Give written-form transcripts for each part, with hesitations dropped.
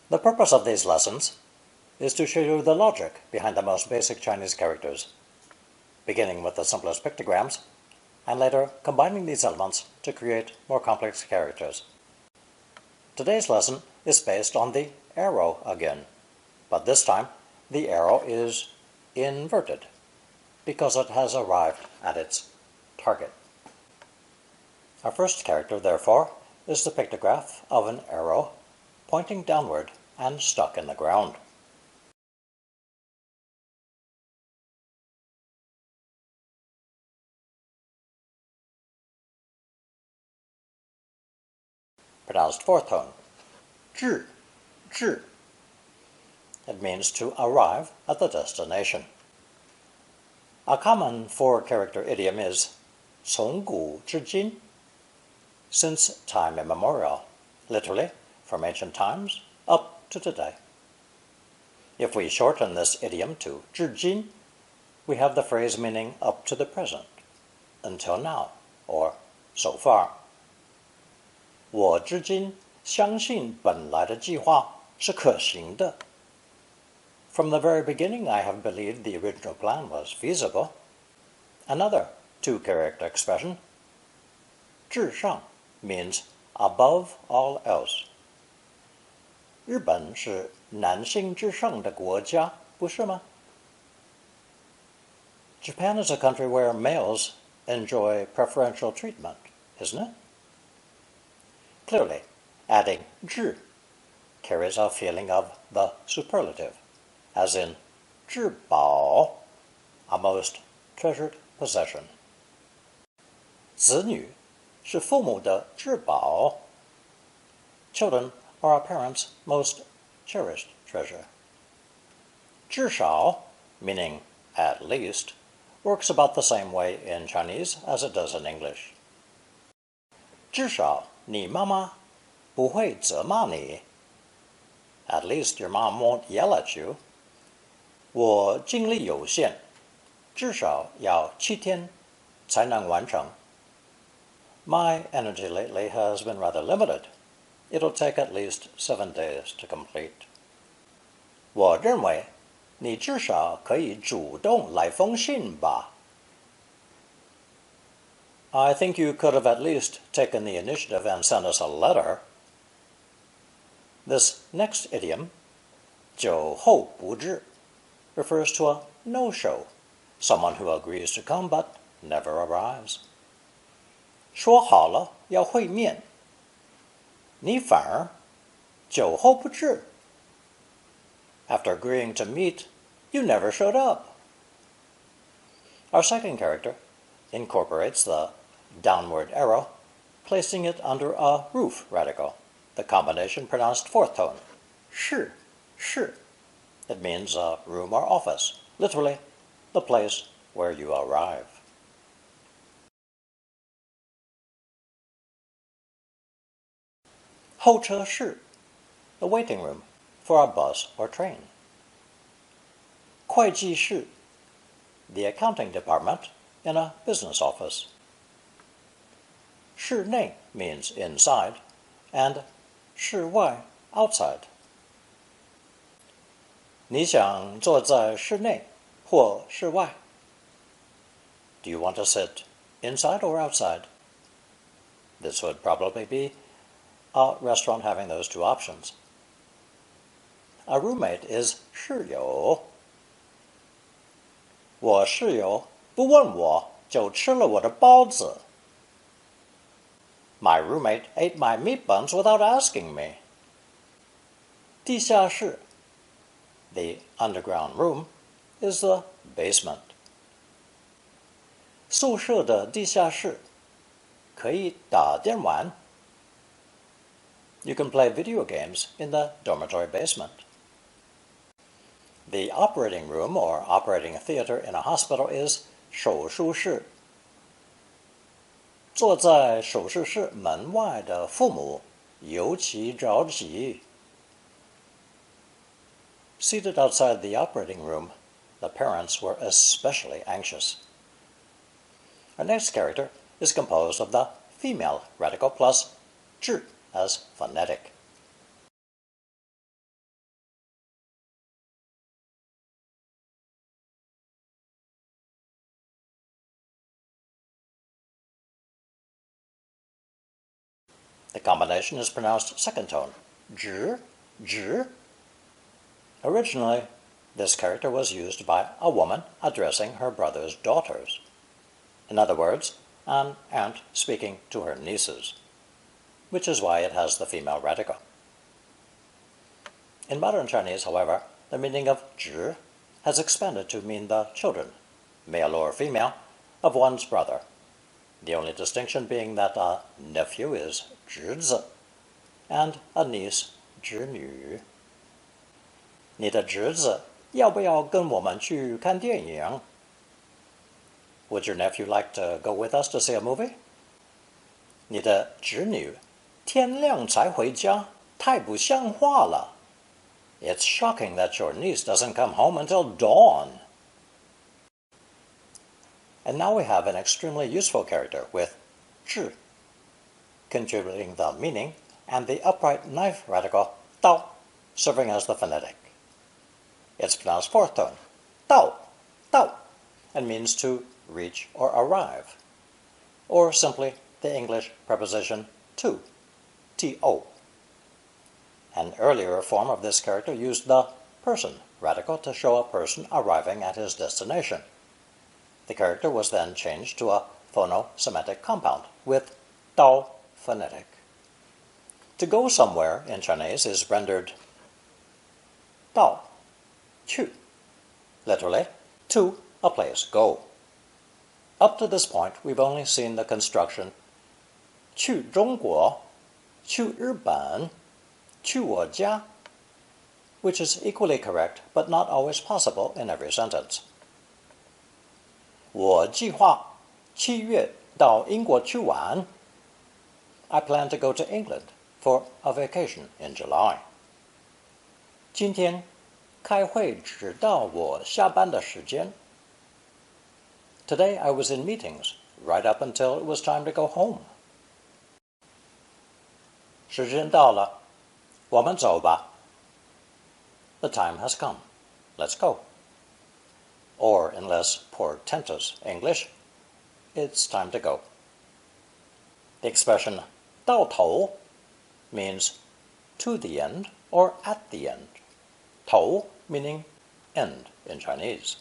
The purpose of these lessons is to show you the logic behind the most basic Chinese characters, beginning with the simplest pictograms, and later combining these elements to create more complex characters. Today's lesson is based on the arrow again, but this time the arrow is inverted because it has arrived at its target. Our first character, therefore, is the pictograph of an arrow pointing downward and stuck in the ground. Pronounced fourth tone, 至, 至. It means to arrive at the destination. A common four-character idiom is 从古至今, since time immemorial, literally from ancient times up to today. If we shorten this idiom to 至今, we have the phrase meaning up to the present, until now, or so far. 我至今相信本来的计划是可行的. From the very beginning, I have believed the original plan was feasible. Another two-character expression, 至上, means above all else. 日本是男性至上的国家，不是吗? Japan is a country where males enjoy preferential treatment, isn't it? Clearly, adding 至 carries a feeling of the superlative, as in 至宝, a most treasured possession. 子女是父母的至宝. Children are a parent's most cherished treasure. 至少, meaning at least, works about the same way in Chinese as it does in English. 至少你妈妈不会责骂你. At least your mom won't yell at you. 我精力有限，至少要7天才能完成. My energy lately has been rather limited. It'll take at least 7 days to complete. 我认为你至少可以主动来封信吧. I think you could have at least taken the initiative and sent us a letter. This next idiom, 久候不至, refers to a no-show, someone who agrees to come but never arrives. 说好了要会面，你反而久候不至. After agreeing to meet, you never showed up. Our second character incorporates the downward arrow, placing it under a roof radical, the combination pronounced fourth tone, 是, 是. It means a room or office, literally the place where you arrive. 候车室, the waiting room for a bus or train. 会计室, the accounting department in a business office. 室内 means inside, and 室外 outside. 你想坐在室内或室外? Do you want to sit inside or outside? This would probably be a restaurant having those two options. A roommate is 室友. 我室友不问我就吃了我的包子. My roommate ate my meat buns without asking me. 地下室, the underground room, is the basement. 宿舍的地下室可以打电玩. You can play video games in the dormitory basement. The operating room or operating theater in a hospital is 手术室. 坐在手术室门外的父母尤其着急. Seated outside the operating room, the parents were especially anxious. Our next character is composed of the female radical plus 至 as phonetic. The combination is pronounced second tone, 直, 直. Originally, this character was used by a woman addressing her brother's daughters. In other words, an aunt speaking to her nieces, which is why it has the female radical. In modern Chinese, however, the meaning of 直 has expanded to mean the children, male or female, of one's brother. The only distinction being that a nephew is 侄子 and a niece 侄女. 你的侄子要不要跟我们去看电影? Would your nephew like to go with us to see a movie? 你的侄女天亮才回家，太不像话了. It's shocking that your niece doesn't come home until dawn. And now we have an extremely useful character with 智, contributing the meaning, and the upright knife radical 刀, serving as the phonetic. It's pronounced fourth tone, 到, 到, and means to reach or arrive, or simply the English preposition to, to. An earlier form of this character used the person radical to show a person arriving at his destination. The character was then changed to a phono-semantic compound with 到 phonetic. To go somewhere in Chinese is rendered 到, 去, literally, to a place, go. Up to this point, we've only seen the construction 去中国, 去日本, 去我家, which is equally correct but not always possible in every sentence. 我计划7月到英国去玩. I plan to go to England for a vacation in July. 今天开会直到我下班的时间. Today I was in meetings right up until it was time to go home. 时间到了，我们走吧. The time has come. Let's go. Or, in less portentous English, it's time to go. The expression 到头 means to the end or at the end. 头 meaning end in Chinese.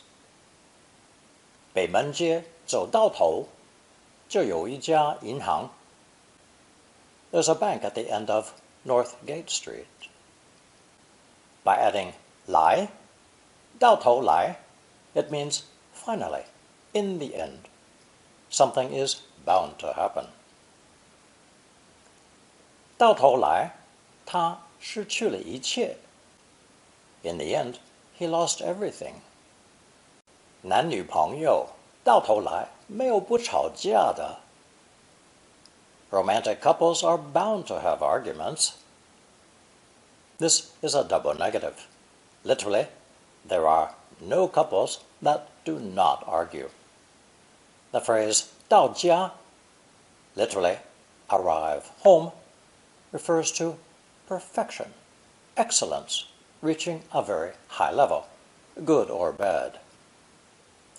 北门街走到头就有一家银行. There's a bank at the end of North Gate Street. By adding 来, 到头来, it means finally, in the end. Something is bound to happen. 到头来，他失去了一切. In the end, he lost everything. 男女朋友到头来没有不吵架的. Romantic couples are bound to have arguments. This is a double negative. Literally, there are no couples that do not argue. The phrase 到家, literally, arrive home, refers to perfection, excellence, reaching a very high level, good or bad.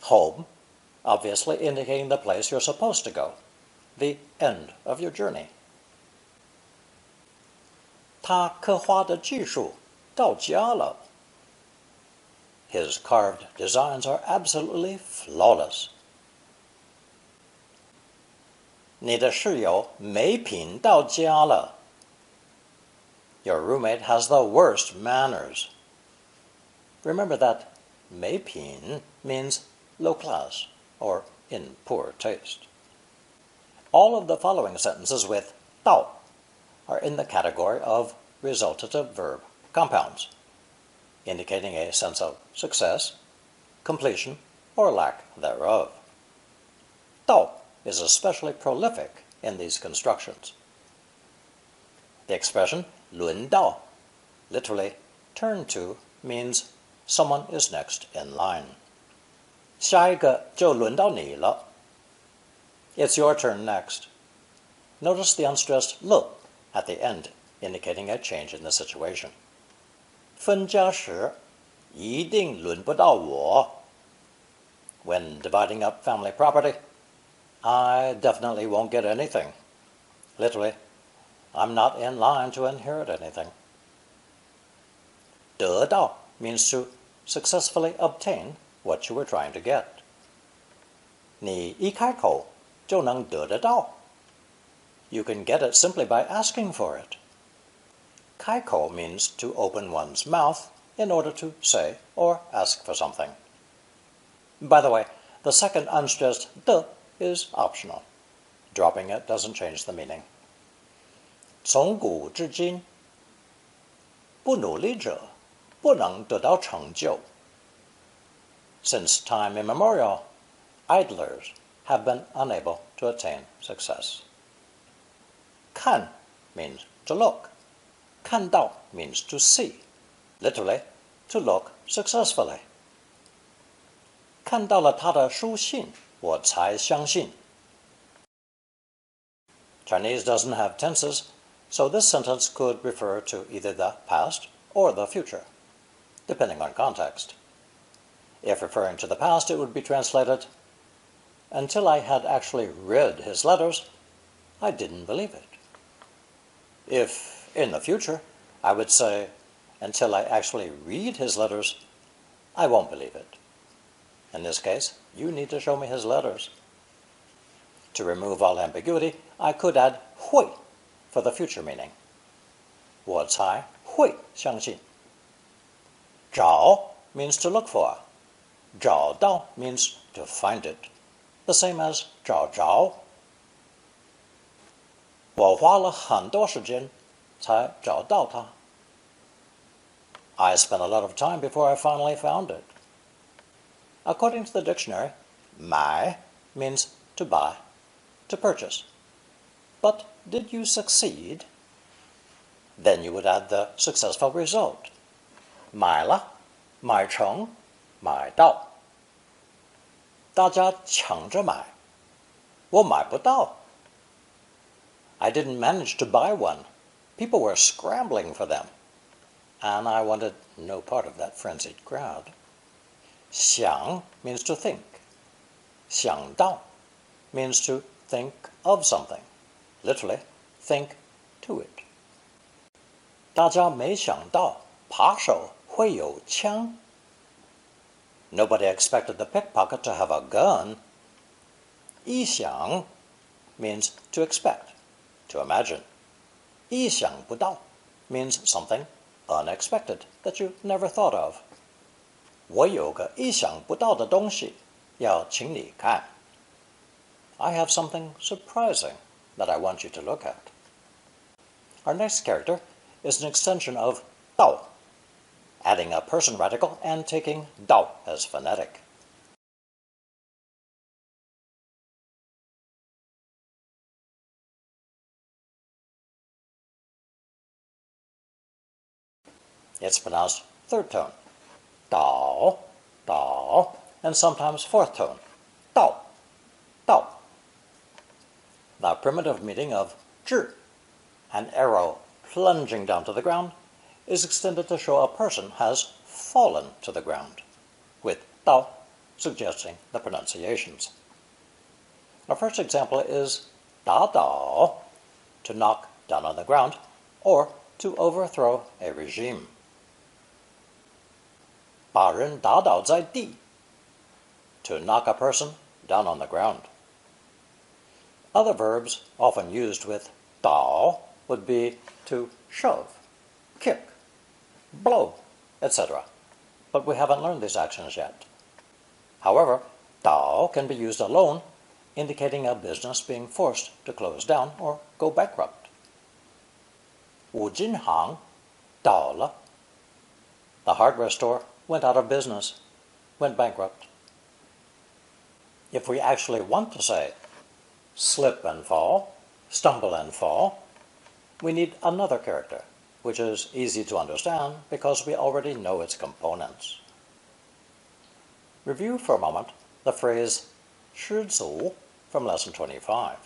Home, obviously indicating the place you're supposed to go, the end of your journey. 他刻画的技术到家了. His carved designs are absolutely flawless. 你的室友没品到家了. Your roommate has the worst manners. Remember that 没品 means low class or in poor taste. All of the following sentences with 到 are in the category of resultative verb compounds, indicating a sense of success, completion, or lack thereof. 到 is especially prolific in these constructions. The expression 轮到, literally turn to, means someone is next in line. 下一个就轮到你了. It's your turn next. Notice the unstressed 了 at the end, indicating a change in the situation. 分家时一定轮不到我. When dividing up family property, I definitely won't get anything. Literally, I'm not in line to inherit anything. 得到 means to successfully obtain what you were trying to get. 你一开口就能得得到. You can get it simply by asking for it. 开口 means to open one's mouth in order to say or ask for something. By the way, the second unstressed 的 is optional. Dropping it doesn't change the meaning. 从古至今，不努力者不能得到成就. Since time immemorial, idlers have been unable to attain success. 看 means to look. 看到 means to see. Literally, to look successfully. 看到了他的书信，我才相信. Chinese doesn't have tenses, so this sentence could refer to either the past or the future, depending on context. If referring to the past, it would be translated, until I had actually read his letters, I didn't believe it. If in the future, I would say, until I actually read his letters, I won't believe it. In this case, you need to show me his letters. To remove all ambiguity, I could add 会 for the future meaning. 我才会相信. 找 means to look for. 找到 means to find it, the same as 找着. 我花了很多时间才找到它. I spent a lot of time before I finally found it. According to the dictionary, 买 means to buy, to purchase. But did you succeed? Then you would add the successful result. 买了，买成，买到. 大家抢着买，我买不到. I didn't manage to buy one. People were scrambling for them, and I wanted no part of that frenzied crowd. 想 means to think. 想到 means to think of something. Literally, think to it. 大家没想到扒手会有枪. Nobody expected the pickpocket to have a gun. 意想 means to expect, to imagine. 意想不到 means something unexpected that you never thought of. 我有个意想不到的东西要请你看. I have something surprising that I want you to look at. Our next character is an extension of 到, adding a person radical and taking 到as phonetic. It's pronounced third tone, 岛, 岛, and sometimes fourth tone, 道, 道. The primitive meaning of 智, an arrow plunging down to the ground, is extended to show a person has fallen to the ground, with 道suggesting the pronunciations. Our first example is 打倒, to knock down on the ground, or to overthrow a regime. 把人打倒在地, to knock a person down on the ground. Other verbs often used with 倒 would be to shove, kick, blow, etc. But we haven't learned these actions yet. However, 倒 can be used alone, indicating a business being forced to close down or go bankrupt. 五金行倒了. The hardware store went out of business, went bankrupt. If we actually want to say slip and fall, stumble and fall, we need another character, which is easy to understand because we already know its components. Review for a moment the phrase 失足 from lesson 25,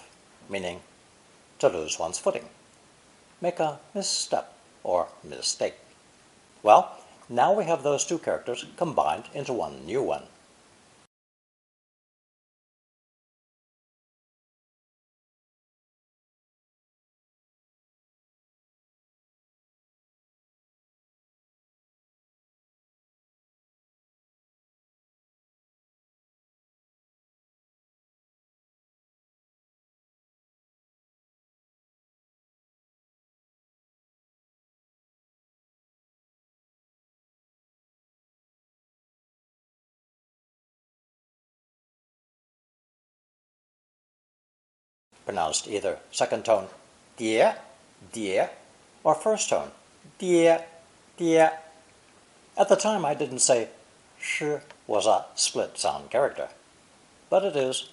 meaning to lose one's footing, make a misstep or mistake. Well, now we have those two characters combined into one new one. pronounced either second tone 叠 叠 or first tone 叠 叠. At the time I didn't say 是 was a split sound character, but it is,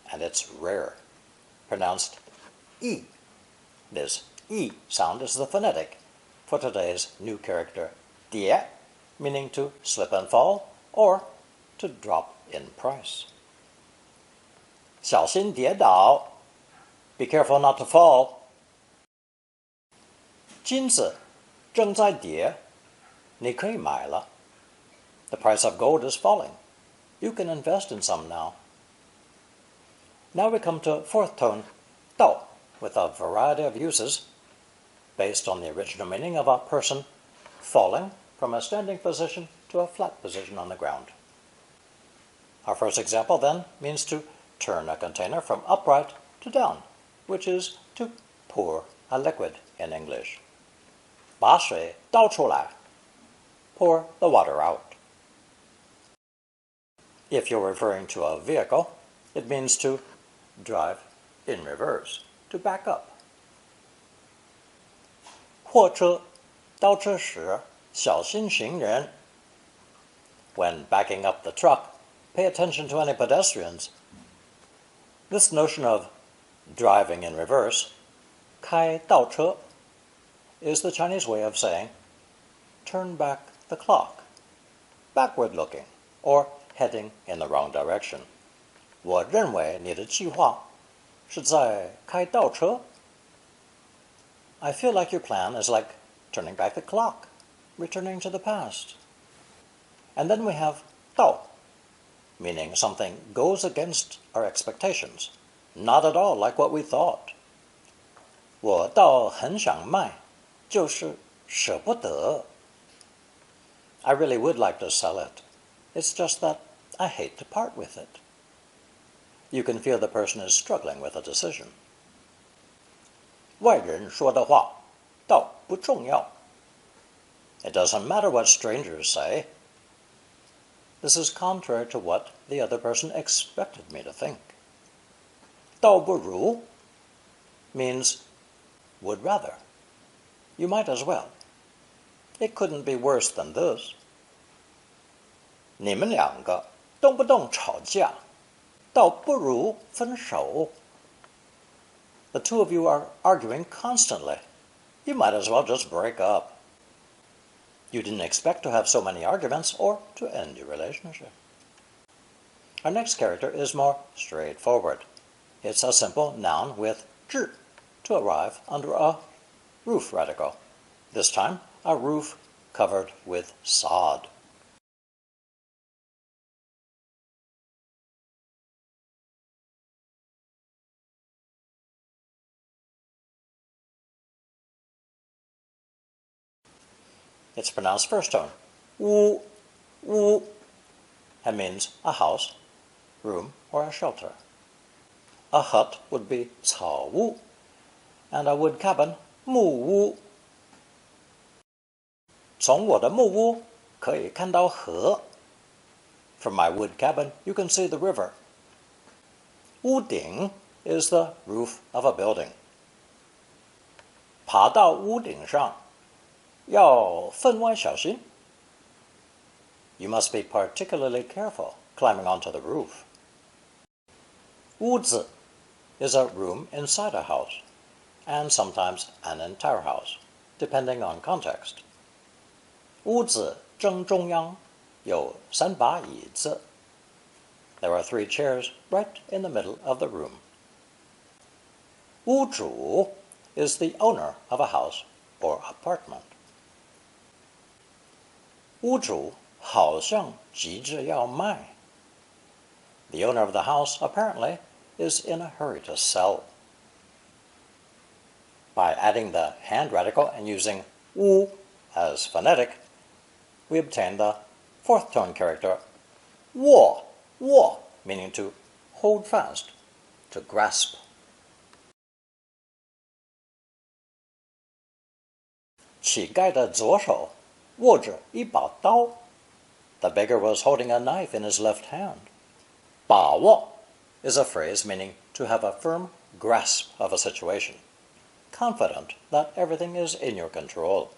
and it's rare, pronounced E. This E sound is the phonetic for today's new character 跌, meaning to slip and fall or to drop in price. 小心跌倒 Be careful not to fall. 金子正在跌你可以买了 The price of gold is falling. You can invest in some now. Now we come to fourth tone 到 with a variety of uses based on the original meaning of a person falling from a standing position to a flat position on the ground. Our first example then means to turn a container from upright to down, which is to pour a liquid in English. 把水倒出来 Pour the water out. If you're referring to a vehicle, it means to drive in reverse, to back up. 货车倒车时小心行人 When backing up the truck, pay attention to any pedestrians. This notion of driving in reverse, 开倒车, is the Chinese way of saying turn back the clock, backward looking, or heading in the wrong direction. 我认为你的计划是在开倒车 I feel like your plan is like turning back the clock, returning to the past. And then we have 倒, meaning something goes against our expectations, not at all like what we thought. 我倒很想卖，就是舍不得 I really would like to sell it. It's just that I hate to part with it. You can feel the person is struggling with a decision. 外人说的话倒不重要 It doesn't matter what strangers say. This is contrary to what the other person expected me to think. 倒不如 means would rather. You might as well. It couldn't be worse than this. 你们两个动不动吵架，倒不如分手 The two of you are arguing constantly. You might as well just break up. You didn't expect to have so many arguments or to end your relationship. Our next character is more straightforward. It's a simple noun with 至 to arrive under a roof radical. This time, a roof covered with sod. It's pronounced first tone, 屋, 屋, and means a house, room, or a shelter. A hut would be 草屋, and a wood cabin, 木屋. 从我的木屋可以看到河 From my wood cabin, you can see the river. 屋顶 is the roof of a building. 爬到屋顶上要分外小心 You must be particularly careful climbing onto the roof. 屋子 is a room inside a house, and sometimes an entire house, depending on context. 屋子正中央有3把椅子 There are 3 chairs right in the middle of the room. 屋主 is the owner of a house or apartment. 屋主好像急着要卖 The owner of the house, apparently, is in a hurry to sell. By adding the hand radical and using 屋 as phonetic, we obtain the fourth tone character 握, 握, meaning to hold fast, to grasp. 乞丐的左手握着一把刀 The beggar was holding a knife in his left hand. 把握 is a phrase meaning to have a firm grasp of a situation, confident that everything is in your control.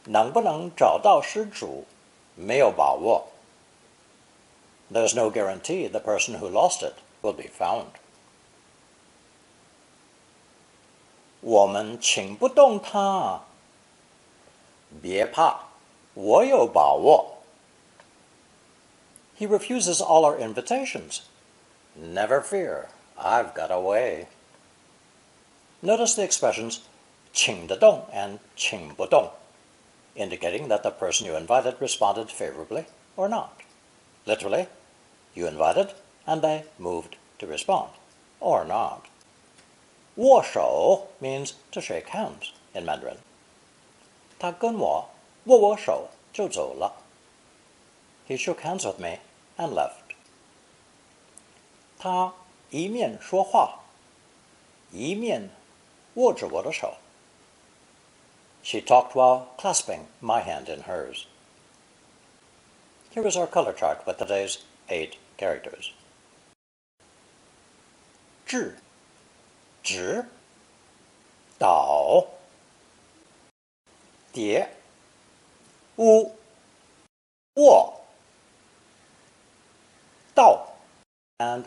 能不能找到失主，没有把握。There's no guarantee the person who lost it will be found. 我们请不动他。别怕，我有把握。He refuses all our invitations. Never fear, I've got a way. Notice the expressions 请得动 and 请不动, indicating that the person you invited responded favorably or not. Literally, you invited and they moved to respond, or not. 握手 means to shake hands in Mandarin. 他跟我握握手就走了. He shook hands with me and left. 他一面说话，一面握着我的手. She talked while clasping my hand in hers. Here is our color chart with today's 8 characters. 置指导叠屋卧道 and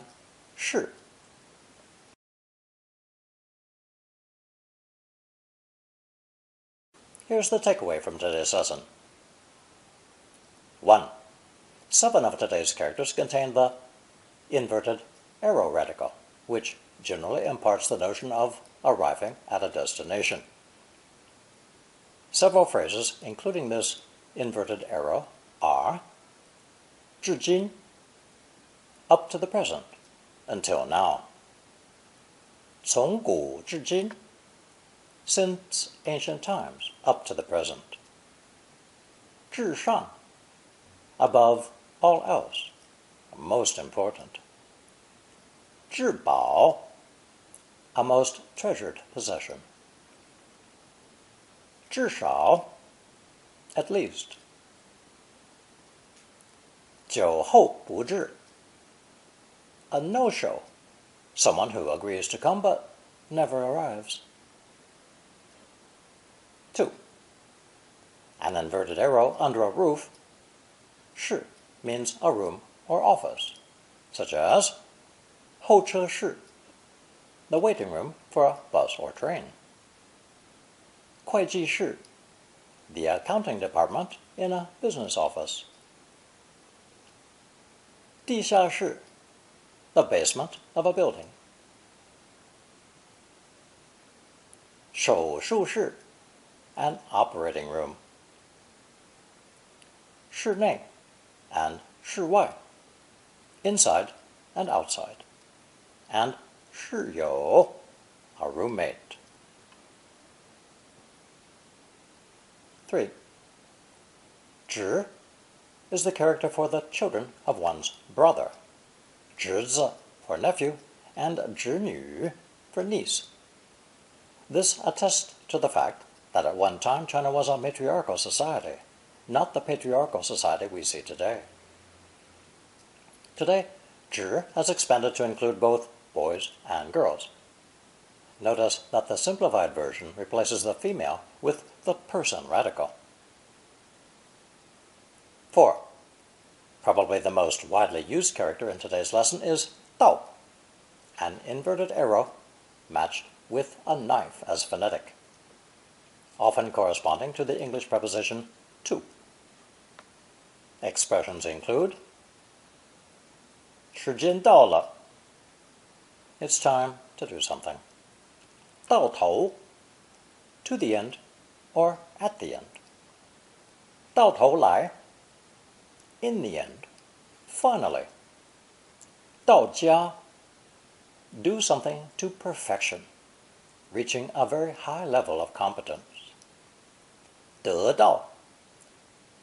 是. Here's the takeaway from today's lesson. 1. 7 of today's characters contain the inverted arrow radical, which generally imparts the notion of arriving at a destination. Several phrases, including this inverted arrow, are 至今, up to the present, until now. 从古至今, since ancient times, up to the present. 至上, above all else, most important. 至宝, a most treasured possession. 至少, at least. 酒后不至, a no-show, someone who agrees to come but never arrives. 2. An inverted arrow under a roof, 室 means a room or office, such as 候车室, the waiting room for a bus or train. 会计室, the accounting department in a business office. 地下室, the basement of a building. 手术室, an operating room. 室内 and 室外, inside and outside. And 室友, a roommate. 3. 侄 is the character for the children of one's brother. 侄子 for nephew, and 侄女 for niece. This attests to the fact that at one time China was a matriarchal society, not the patriarchal society we see today. Today, 侄 has expanded to include both boys and girls. Notice that the simplified version replaces the female with the person radical. 4. Probably the most widely used character in today's lesson is 道, an inverted arrow matched with a knife as phonetic, often corresponding to the English preposition to. Expressions include 时间到了, it's time to do something. 到头, to the end or at the end. 到头来, in the end, finally. 到家, do something to perfection, reaching a very high level of competence. 得到,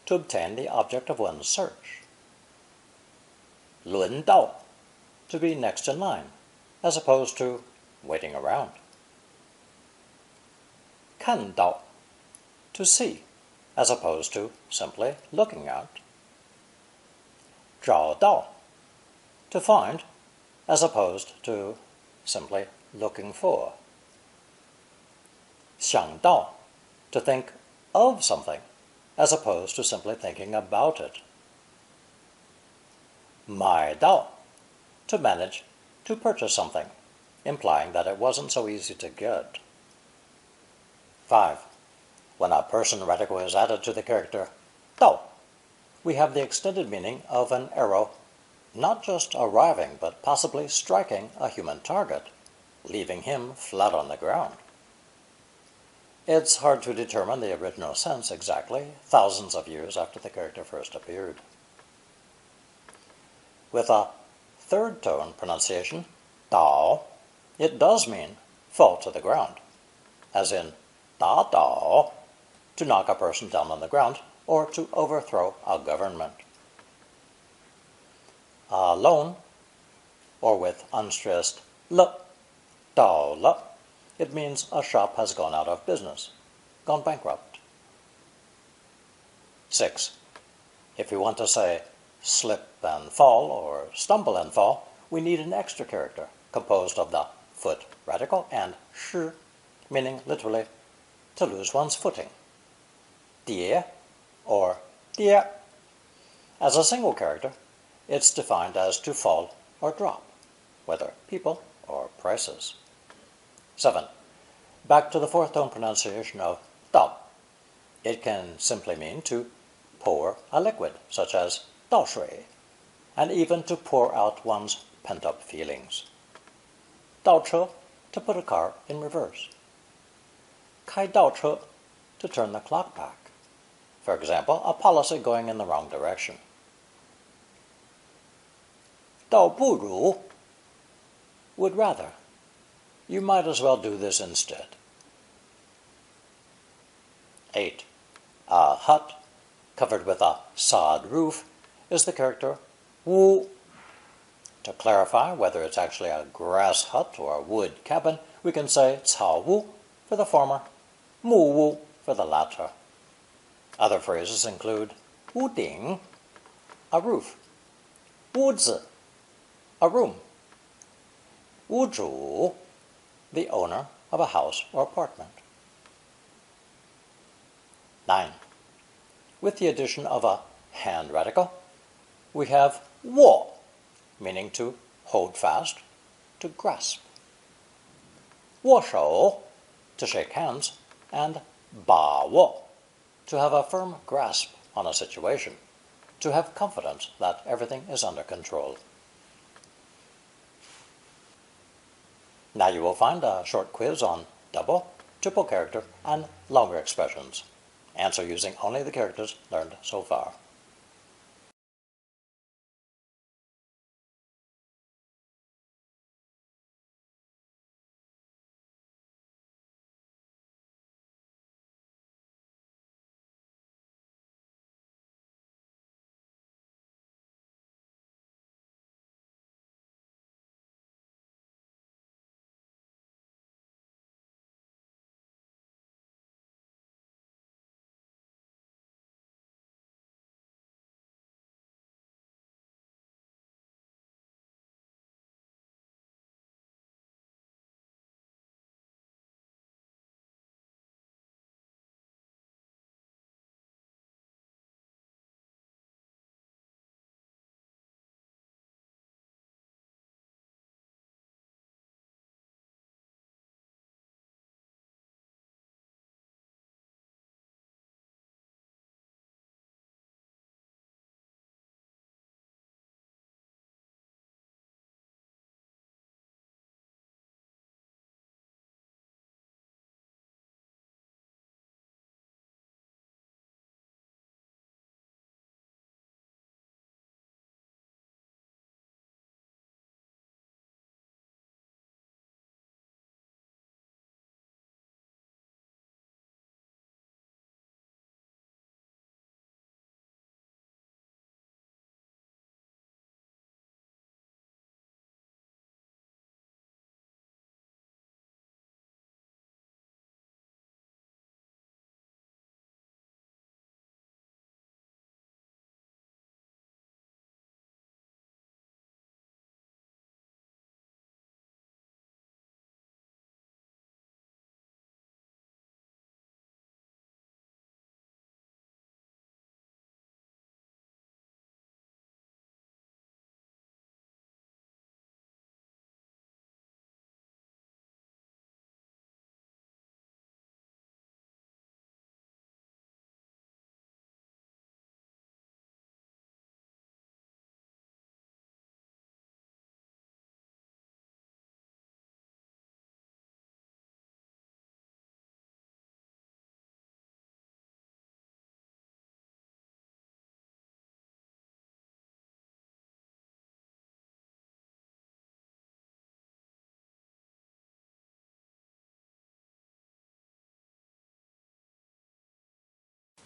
to obtain the object of one's search. 轮到, to be next in line, as opposed to waiting around. 看到, to see, as opposed to simply looking at. 找到, to find, as opposed to simply looking for. 想到, to think of something, as opposed to simply thinking about it. 买到, to manage to purchase something, implying that it wasn't so easy to get. 5. When a person radical is added to the character 到, we have the extended meaning of an arrow not just arriving but possibly striking a human target, leaving him flat on the ground. It's hard to determine the original sense exactly, thousands of years after the character first appeared. With a third tone pronunciation, 倒, it does mean fall to the ground, as in 打倒, to knock a person down on the ground or to overthrow a government. Alone, or with unstressed 了, 倒了, it means a shop has gone out of business, gone bankrupt. 6. If we want to say slip and fall or stumble and fall, we need an extra character composed of the foot radical and 失, meaning literally to lose one's footing. 跌 or 跌. As a single character, it's defined as to fall or drop, whether people or prices. 7. Back to the fourth tone pronunciation of 倒. It can simply mean to pour a liquid, such as 倒水, and even to pour out one's pent-up feelings. 倒车, to put a car in reverse. 开倒车, to turn the clock back. For example, a policy going in the wrong direction. 倒不如, would rather. You might as well do this instead. 8. A hut covered with a sod roof is the character 屋. To clarify whether it's actually a grass hut or a wood cabin, we can say 草屋 for the former, 木屋 for the latter. Other phrases include 屋顶, a roof, 屋子, a room, 屋主, the owner of a house or apartment. 9. With the addition of a hand radical, we have 握, meaning to hold fast, to grasp. 握手, to shake hands, and 把握, to have a firm grasp on a situation, to have confidence that everything is under control. Now you will find a short quiz on double, triple character, and longer expressions. Answer using only the characters learned so far.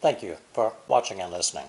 Thank you for watching and listening.